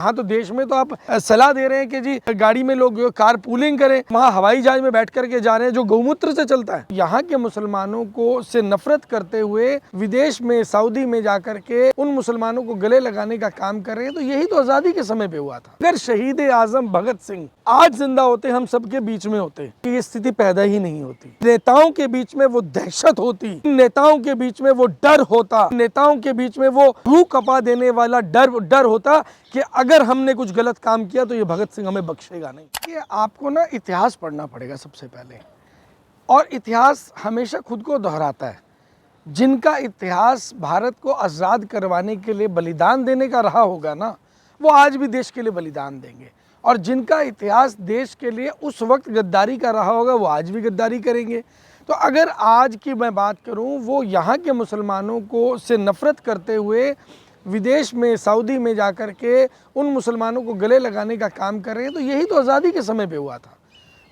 हाँ, तो देश में तो आप सलाह दे रहे हैं कि जी गाड़ी में लोग कार पूलिंग करें, वहाँ हवाई जहाज में बैठ करके जा रहे हैं जो गौमूत्र से चलता है। यहाँ के मुसलमानों को से नफरत करते हुए विदेश में सऊदी में जाकर के उन मुसलमानों को गले लगाने का काम कर रहे हैं। तो यही तो आजादी के समय पे हुआ था। अगर शहीद आजम भगत सिंह आज जिंदा होते, हम सबके बीच में होते, ये स्थिति पैदा ही नहीं होती। नेताओं के बीच में वो दहशत होती, नेताओं के बीच में वो डर होता, नेताओं के बीच में वो रूह कपा देने वाला डर होता कि अगर हमने कुछ गलत काम किया तो ये भगत सिंह हमें बख्शेगा नहीं। कि आपको ना इतिहास पढ़ना पड़ेगा सबसे पहले, और इतिहास हमेशा खुद को दोहराता है। जिनका इतिहास भारत को आज़ाद करवाने के लिए बलिदान देने का रहा होगा ना, वो आज भी देश के लिए बलिदान देंगे, और जिनका इतिहास देश के लिए उस वक्त गद्दारी का रहा होगा वो आज भी गद्दारी करेंगे। तो अगर आज की मैं बात करूं, वो यहाँ के मुसलमानों को से नफ़रत करते हुए विदेश में सऊदी में जाकर के उन मुसलमानों को गले लगाने का काम कर रहे हैं। तो यही तो आज़ादी के समय पे हुआ था।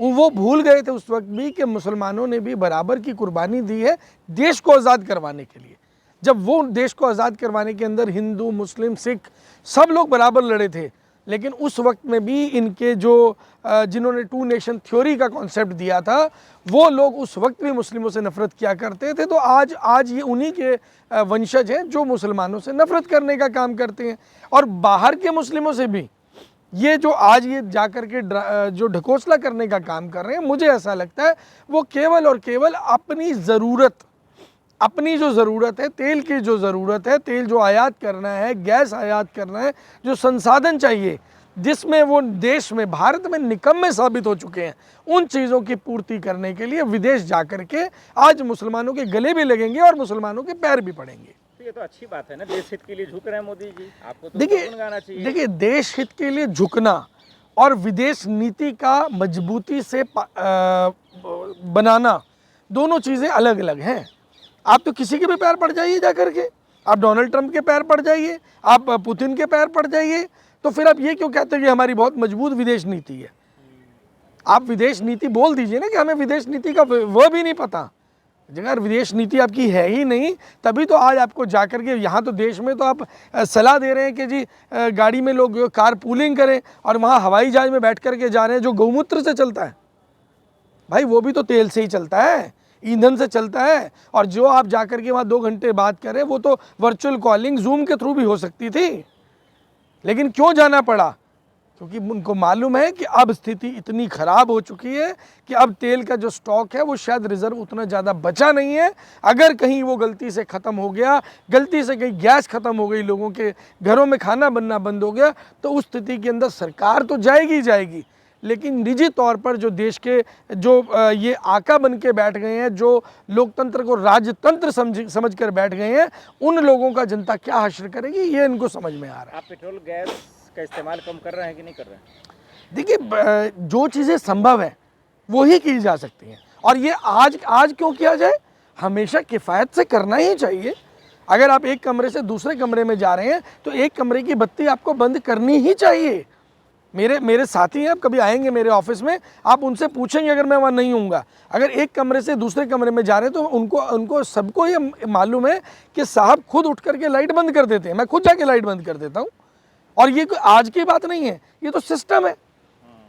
वो भूल गए थे उस वक्त भी कि मुसलमानों ने भी बराबर की कुर्बानी दी है देश को आज़ाद करवाने के लिए। जब वो देश को आज़ाद करवाने के अंदर हिंदू मुस्लिम सिख सब लोग बराबर लड़े थे, लेकिन उस वक्त में भी इनके जो जिन्होंने टू नेशन थ्योरी का कॉन्सेप्ट दिया था, वो लोग उस वक्त भी मुस्लिमों से नफ़रत किया करते थे। तो आज ये उन्हीं के वंशज हैं जो मुसलमानों से नफ़रत करने का काम करते हैं। और बाहर के मुस्लिमों से भी ये जो आज ये जाकर के जो ढकोसला करने का काम कर रहे हैं, मुझे ऐसा लगता है वो केवल और केवल अपनी जो ज़रूरत है, तेल की जो ज़रूरत है, तेल जो आयात करना है, गैस आयात करना है, जो संसाधन चाहिए जिसमें वो देश में भारत में निकम्मे साबित हो चुके हैं, उन चीज़ों की पूर्ति करने के लिए विदेश जाकर के आज मुसलमानों के गले भी लगेंगे और मुसलमानों के पैर भी पड़ेंगे। ये तो अच्छी बात है ना, देश हित के लिए झुक रहे हैं मोदी जी, आपको तो गुनगाना चाहिए। देखिए, देश हित के लिए झुकना और विदेश नीति का मजबूती से बनाना दोनों चीज़ें अलग अलग हैं। आप तो किसी के भी पैर पड़ जाइए जा करके, आप डोनाल्ड ट्रंप के पैर पड़ जाइए, आप पुतिन के पैर पड़ जाइए, तो फिर आप ये क्यों कहते हैं कि हमारी बहुत मजबूत विदेश नीति है? आप विदेश नीति बोल दीजिए ना कि हमें विदेश नीति का वो भी नहीं पता। अगर विदेश नीति आपकी है ही नहीं, तभी तो आज आपको जाकर के यहाँ तो देश में तो आप सलाह दे रहे हैं कि जी गाड़ी में लोग कार पूलिंग करें और वहाँ हवाई जहाज में बैठ करके जा रहे हैं जो गौमूत्र से चलता है। भाई वो भी तो तेल से ही चलता है, ईंधन से चलता है। और जो आप जाकर के वहाँ 2 घंटे बात करें वो तो वर्चुअल कॉलिंग जूम के थ्रू भी हो सकती थी, लेकिन क्यों जाना पड़ा? क्योंकि उनको मालूम है कि अब स्थिति इतनी ख़राब हो चुकी है कि अब तेल का जो स्टॉक है वो शायद रिज़र्व उतना ज़्यादा बचा नहीं है। अगर कहीं वो गलती से ख़त्म हो गया, गलती से कहीं गैस ख़त्म हो गई, लोगों के घरों में खाना बनना बंद हो गया, तो उस स्थिति के अंदर सरकार तो जाएगी, लेकिन निजी तौर पर जो देश के जो ये आका बन के बैठ गए हैं, जो लोकतंत्र को राजतंत्र समझ कर बैठ गए हैं, उन लोगों का जनता क्या हश्र करेगी, ये इनको समझ में आ रहा है। आप पेट्रोल गैस का इस्तेमाल कम कर रहे हैं कि नहीं कर रहे हैं? देखिए, जो चीज़ें संभव है वो ही की जा सकती हैं, और ये आज क्यों किया जाए? हमेशा किफ़ायत से करना ही चाहिए। अगर आप एक कमरे से दूसरे कमरे में जा रहे हैं तो एक कमरे की बत्ती आपको बंद करनी ही चाहिए। मेरे साथी हैं, आप कभी आएंगे मेरे ऑफिस में, आप उनसे पूछेंगे अगर मैं वहाँ नहीं हूँगा, अगर एक कमरे से दूसरे कमरे में जा रहे हैं तो उनको सबको ये मालूम है कि साहब खुद उठ करके लाइट बंद कर देते हैं। मैं खुद जाके लाइट बंद कर देता हूँ, और ये कोई आज की बात नहीं है, ये तो सिस्टम है।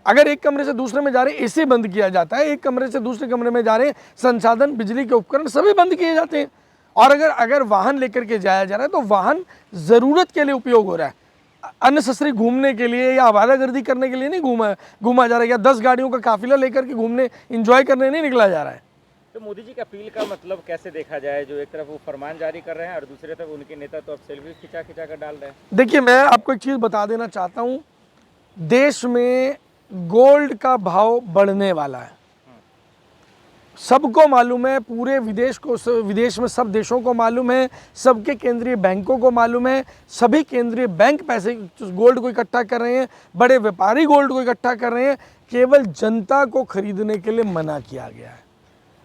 अगर एक कमरे से दूसरे में जा रहे हैं एसी बंद किया जाता है, एक कमरे से दूसरे कमरे में जा रहे हैं संसाधन बिजली के उपकरण सभी बंद किए जाते हैं। और अगर वाहन लेकर के जाया जा रहा है तो वाहन ज़रूरत के लिए उपयोग हो रहा है, अननेसेसरी घूमने के लिए या आवारागर्दी करने के लिए नहीं घूमा जा रहा है, या 10 गाड़ियों का काफिला लेकर के घूमने इंजॉय करने नहीं निकला जा रहा है। तो मोदी जी की अपील का मतलब कैसे देखा जाए, जो एक तरफ वो फरमान जारी कर रहे हैं और दूसरी तरफ उनके नेता तो अब सेल्फी खिंचा कर डाल रहे हैं? देखिए, मैं आपको एक चीज़ बता देना चाहता हूँ, देश में गोल्ड का भाव बढ़ने वाला है, सबको मालूम है, पूरे विदेश में सब देशों को मालूम है, सबके केंद्रीय बैंकों को मालूम है, सभी केंद्रीय बैंक पैसे गोल्ड को इकट्ठा कर रहे हैं, बड़े व्यापारी गोल्ड को इकट्ठा कर रहे हैं। केवल जनता को खरीदने के लिए मना किया गया है,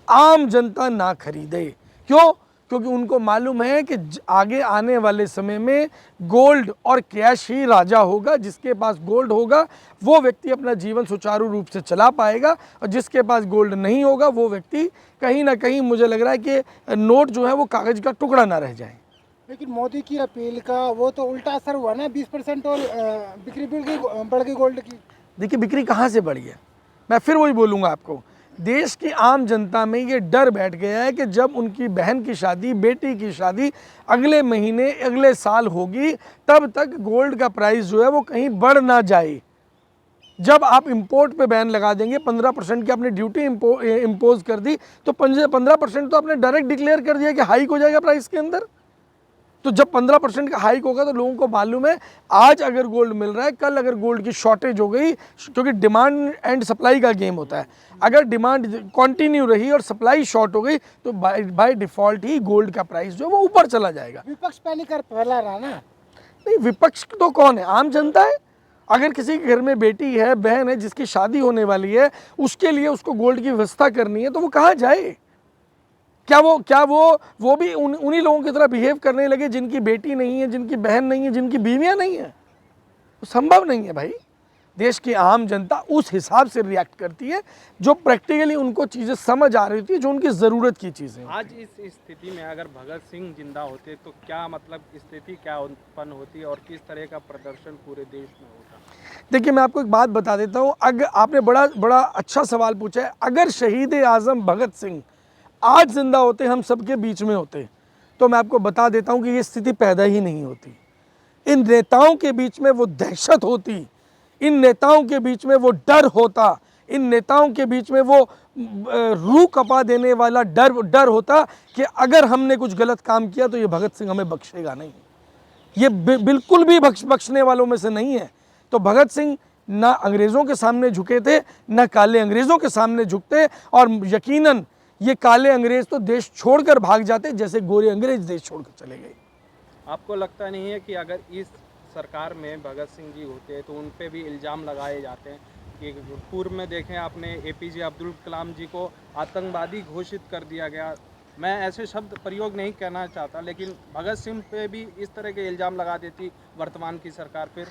आम जनता ना खरीदे। क्यों? क्योंकि उनको मालूम है कि आगे आने वाले समय में गोल्ड और कैश ही राजा होगा। जिसके पास गोल्ड होगा वो व्यक्ति अपना जीवन सुचारू रूप से चला पाएगा, और जिसके पास गोल्ड नहीं होगा वो व्यक्ति कहीं ना कहीं, मुझे लग रहा है कि नोट जो है वो कागज़ का टुकड़ा ना रह जाए। लेकिन मोदी की अपील का वो तो उल्टा असर हुआ ना, 20% और बिक्री बढ़ गई गोल्ड की। देखिए बिक्री कहाँ से बढ़ी है, मैं फिर वही बोलूँगा आपको, देश की आम जनता में ये डर बैठ गया है कि जब उनकी बहन की शादी, बेटी की शादी अगले महीने, अगले साल होगी, तब तक गोल्ड का प्राइस जो है वो कहीं बढ़ ना जाए। जब आप इंपोर्ट पे बैन लगा देंगे, 15% की आपने ड्यूटी इम्पोज कर दी, तो 15% तो आपने डायरेक्ट डिक्लेयर कर दिया कि हाइक हो जाएगा प्राइस के अंदर। तो जब 15% का हाइक होगा तो लोगों को मालूम है, आज अगर गोल्ड मिल रहा है, कल अगर गोल्ड की शॉर्टेज हो गई, क्योंकि डिमांड एंड सप्लाई का गेम होता है, अगर डिमांड कंटिन्यू रही और सप्लाई शॉर्ट हो गई तो बाय डिफॉल्ट ही गोल्ड का प्राइस जो है वो ऊपर चला जाएगा। विपक्ष पैनिक कर फैला रहा ना। नहीं, विपक्ष तो कौन है, आम जनता है। अगर किसी के घर में बेटी है, बहन है, जिसकी शादी होने वाली है, उसके लिए उसको गोल्ड की व्यवस्था करनी है, तो वो कहाँ जाए? क्या वो भी उन्हीं लोगों की तरह बिहेव करने लगे जिनकी बेटी नहीं है, जिनकी बहन नहीं है, जिनकी बीवियां नहीं है? तो संभव नहीं है भाई। देश की आम जनता उस हिसाब से रिएक्ट करती है जो प्रैक्टिकली उनको चीज़ें समझ आ रही होती है, जो उनकी ज़रूरत की चीज़ें। आज इस स्थिति में अगर भगत सिंह जिंदा होते तो क्या मतलब स्थिति क्या उत्पन्न होती और किस तरह का प्रदर्शन पूरे देश में होता? देखिए मैं आपको एक बात बता देता हूँ, अगर आपने बड़ा अच्छा सवाल पूछा है, अगर शहीद आज़म भगत सिंह आज जिंदा होते, हम सबके बीच में होते, तो मैं आपको बता देता हूँ कि ये स्थिति पैदा ही नहीं होती। इन नेताओं के बीच में वो दहशत होती, इन नेताओं के बीच में वो डर होता, इन नेताओं के बीच में वो रूह कपा देने वाला डर होता कि अगर हमने कुछ गलत काम किया तो ये भगत सिंह हमें बख्शेगा नहीं। ये बिल्कुल भी बख्शने वालों में से नहीं है। तो भगत सिंह ना अंग्रेज़ों के सामने झुके थे, ना काले अंग्रेज़ों के सामने झुकते, और यकीनन ये काले अंग्रेज़ तो देश छोड़कर भाग जाते जैसे गोरे अंग्रेज देश छोड़कर चले गए। आपको लगता नहीं है कि अगर इस सरकार में भगत सिंह जी होते तो उन पे भी इल्ज़ाम लगाए जाते हैं कि पूर्व में देखें आपने एपीजे अब्दुल कलाम जी को आतंकवादी घोषित कर दिया गया, मैं ऐसे शब्द प्रयोग नहीं करना चाहता, लेकिन भगत सिंह पे भी इस तरह के इल्ज़ाम लगा देती वर्तमान की सरकार। फिर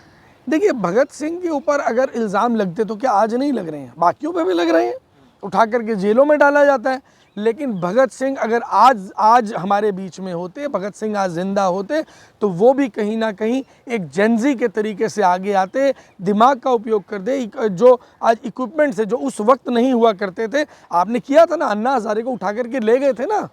देखिए भगत सिंह के ऊपर अगर इल्ज़ाम लगते तो क्या आज नहीं लग रहे हैं, बाकियों पे भी लग रहे हैं, उठा करके जेलों में डाला जाता है। लेकिन भगत सिंह अगर आज हमारे बीच में होते, भगत सिंह आज जिंदा होते, तो वो भी कहीं ना कहीं एक जेंजी के तरीके से आगे आते, दिमाग का उपयोग कर दे, जो आज इक्विपमेंट से जो उस वक्त नहीं हुआ करते थे। आपने किया था ना, अन्ना हज़ारे को उठा करके ले गए थे ना,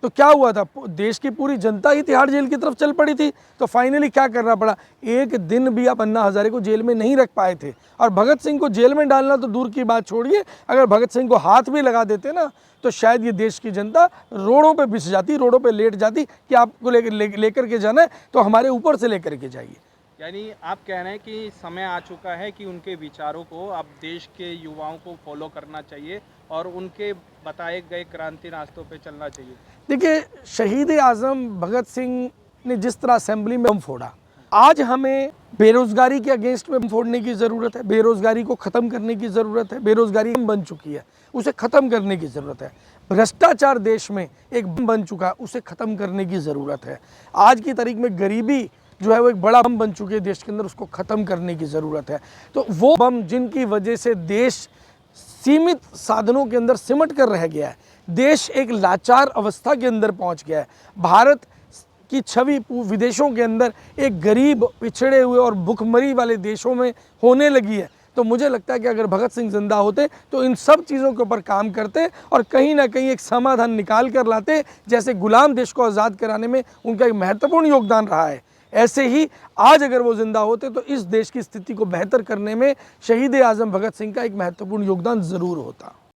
तो क्या हुआ था, देश की पूरी जनता ही तिहाड़ जेल की तरफ चल पड़ी थी। तो फाइनली क्या करना पड़ा, एक दिन भी आप अन्ना हज़ारे को जेल में नहीं रख पाए थे, और भगत सिंह को जेल में डालना तो दूर की बात छोड़िए, अगर भगत सिंह को हाथ भी लगा देते ना तो शायद ये देश की जनता रोडों पे बिछ जाती, रोडों पे लेट जाती कि आपको लेकर के जाना है तो हमारे ऊपर से लेकर के जाइए। यानी आप कह रहे हैं कि समय आ चुका है कि उनके विचारों को अब देश के युवाओं को फॉलो करना चाहिए और उनके बताए गए क्रांति रास्तों पे चलना चाहिए। देखिए शहीद आज़म भगत सिंह ने जिस तरह असेंबली में बम फोड़ा, आज हमें बेरोज़गारी के अगेंस्ट में बम फोड़ने की ज़रूरत है, बेरोज़गारी को ख़त्म करने की ज़रूरत है। बेरोज़गारी बन चुकी है, उसे ख़त्म करने की ज़रूरत है। भ्रष्टाचार देश में एक बम बन चुका है, उसे ख़त्म करने की ज़रूरत है। आज की तारीख में गरीबी जो है वो एक बड़ा बम बन चुकी है देश के अंदर, उसको ख़त्म करने की ज़रूरत है। तो वो बम जिनकी वजह से देश सीमित साधनों के अंदर सिमट कर रह गया है, देश एक लाचार अवस्था के अंदर पहुंच गया है, भारत की छवि विदेशों के अंदर एक गरीब, पिछड़े हुए और भुखमरी वाले देशों में होने लगी है, तो मुझे लगता है कि अगर भगत सिंह जिंदा होते तो इन सब चीज़ों के ऊपर काम करते और कहीं ना कहीं एक समाधान निकाल कर लाते। जैसे गुलाम देश को आज़ाद कराने में उनका एक महत्वपूर्ण योगदान रहा है, ऐसे ही आज अगर वो जिंदा होते तो इस देश की स्थिति को बेहतर करने में शहीद आज़म भगत सिंह का एक महत्वपूर्ण योगदान ज़रूर होता।